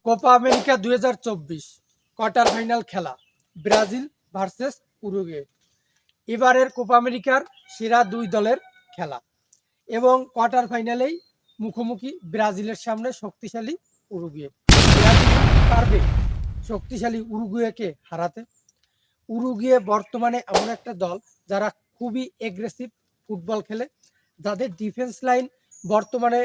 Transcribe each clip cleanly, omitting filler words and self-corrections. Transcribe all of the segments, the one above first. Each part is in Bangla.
কোপা আমেরিকা 2024 কোয়ার্টার ফাইনাল খেলা ব্রাজিল ভার্সেস উরুগুয়ে। এবারের কোপা আমেরিকার সেরা দুই দলের খেলা এবং কোয়ার্টার ফাইনালেই মুখোমুখি ব্রাজিলের সামনে শক্তিশালী উরুগুয়ে। ব্রাজিল পারবে শক্তিশালী উরুগুয়েকে হারাতে? উরুগুয়ে বর্তমানে এমন একটা দল যারা খুবই এগ্রেসিভ ফুটবল খেলে, যাদের ডিফেন্স লাইন বর্তমানে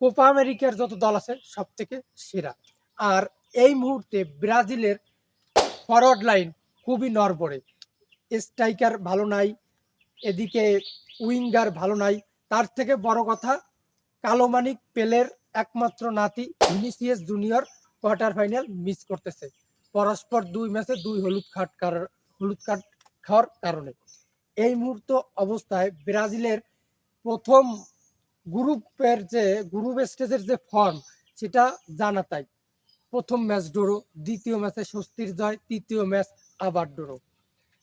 কোপা আমেরিকার যত দল আছে সব থেকে সেরা। আর এই মুহূর্তে ব্রাজিলের ফরওয়ার্ড লাইন খুবই নড়বড়ে, স্ট্রাইকার ভালো নাই, এদিকে উইঙ্গার ভালো নাই। তার থেকে বড় কথা, কালো মানিক পেলের একমাত্র নাতি Vinicius junior quarter final miss করতেছে পরস্পর 2 ম্যাচে 2 হলুদ কার্ড খাওয়ার কারণে। এই মুহূর্ত অবস্থায় ব্রাজিলের প্রথম গ্রুপ স্টেজের যে ফর্ম সেটা জানা তাই। প্রথম ম্যাচ ড্র, দ্বিতীয় ম্যাচে স্বস্তির জয়, তৃতীয় ম্যাচ আবার ড্র।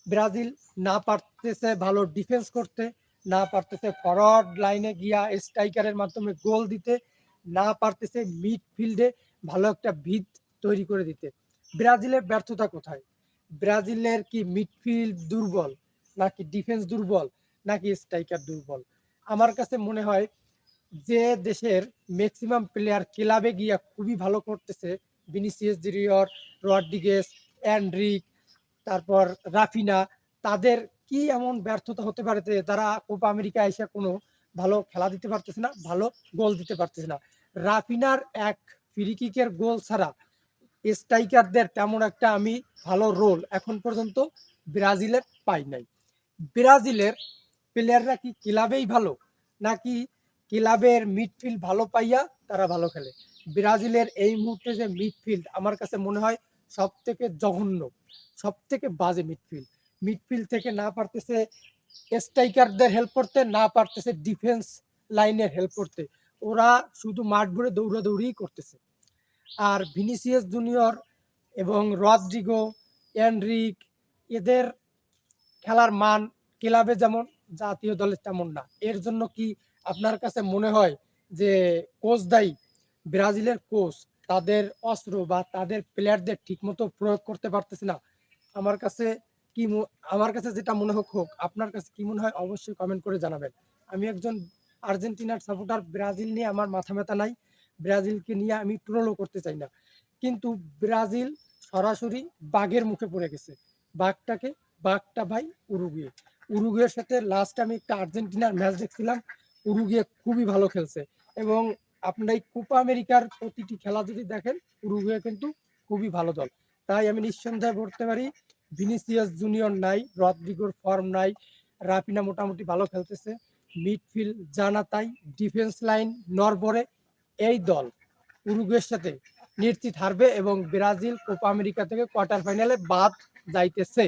ব্রাজিল না পারতেছে ভালো ডিফেন্স করতে, না পারতেছে ফরওয়ার্ড লাইনে গিয়া স্ট্রাইকারের মাধ্যমে গোল দিতে, না পারতেছে মিডফিল্ডে ভালো একটা ভিত তৈরি করে দিতে। ব্রাজিলের ব্যর্থতা কোথায়? ব্রাজিলের কি মিডফিল্ড দুর্বল, নাকি ডিফেন্স দুর্বল, নাকি স্ট্রাইকার দুর্বল? আমার কাছে মনে হয় যে দেশের ম্যাক্সিমাম প্লেয়ার ক্লাবে গিয়া খুবই ভালো করতেছে, ভিনিসিয়াস জুনিয়র, রড্রিগেজ, এন্ড্রিক, তারপর রাফিনা, তাদের কি এমন ব্যর্থতা হতে পারে যে তারা কোপা আমেরিকা এসে কোনো ভালো খেলা দিতে পারতেছে না, ভালো গোল দিতে পারতেছে না? রাফিনার এক ফ্রি কিকের গোল ছাড়া স্ট্রাইকারদের তেমন একটা আমি ভালো রোল এখন পর্যন্ত ব্রাজিলের পাই নাই। ব্রাজিলের প্লেয়াররা কি ক্লাবেই ভালো, নাকি ক্লাবের মিডফিল্ড ভালো পাইয়া তারা ভালো খেলে? ব্রাজিলের এই মুহূর্তে যে মিডফিল্ড আমার কাছে মনে হয় সব থেকে জঘন্য, সব থেকে বাজে মিডফিল্ড। মিডফিল্ড থেকে না পারতেছে স্ট্রাইকারদের হেল্প করতে, না পারতেছে ডিফেন্স লাইনের হেল্প করতে। ওরা শুধু মাঠ ভরে দৌড়াদৌড়ি করতেছে। আর ভিনিসিয়াস জুনিয়র এবং রদ্রিগো, এনরিক, এদের খেলার মান ক্লাবে যেমন জাতীয় দলে তেমন না। এর জন্য কি আপনার কাছে মনে হয় যে কোচ দায়ী? ব্রাজিলের কোচ তাদের অস্ত্র বা তাদের প্লেয়ারদের ঠিকমতো প্রয়োগ করতে পারতেছে না? আমার কাছে আমার কাছে যেটা মনে হোক, আপনার কাছে কি মনে হয় অবশ্যই কমেন্ট করে জানাবেন। আমি একজন আর্জেন্টিনার সাপোর্টার, ব্রাজিল নিয়ে আমার মাথা ব্যথা নাই, ব্রাজিলকে নিয়ে আমি ট্রোলও করতে চাই না। কিন্তু ব্রাজিল সরাসরি বাঘের মুখে পড়ে গেছে। বাঘটা ভাই উরুগুয়ে। উরুগুয়ের সাথে লাস্ট আমি একটা আর্জেন্টিনার ম্যাচ দেখছিলাম, উরুগুয়ে খুবই ভালো খেলছে। এবং আপনারা এই কোপা আমেরিকার প্রতিটি খেলা যদি দেখেন, উরুগুয়ে কিন্তু খুবই ভালো দল। তাই আমি নিঃসন্দেহে বলতে পারি ভিনিসিয়াস জুনিয়র নাই, রদ্রিগোর ফর্ম নাই, রাফিনা মোটামুটি ভালো খেলতেছে, মিডফিল্ড জানা তাই, ডিফেন্স লাইন নড়বড়ে। এই দল উরুগুয়ের সাথে নিশ্চিত হারবে এবং ব্রাজিল কোপা আমেরিকা থেকে কোয়ার্টার ফাইনালে বাদ যাইতেছে।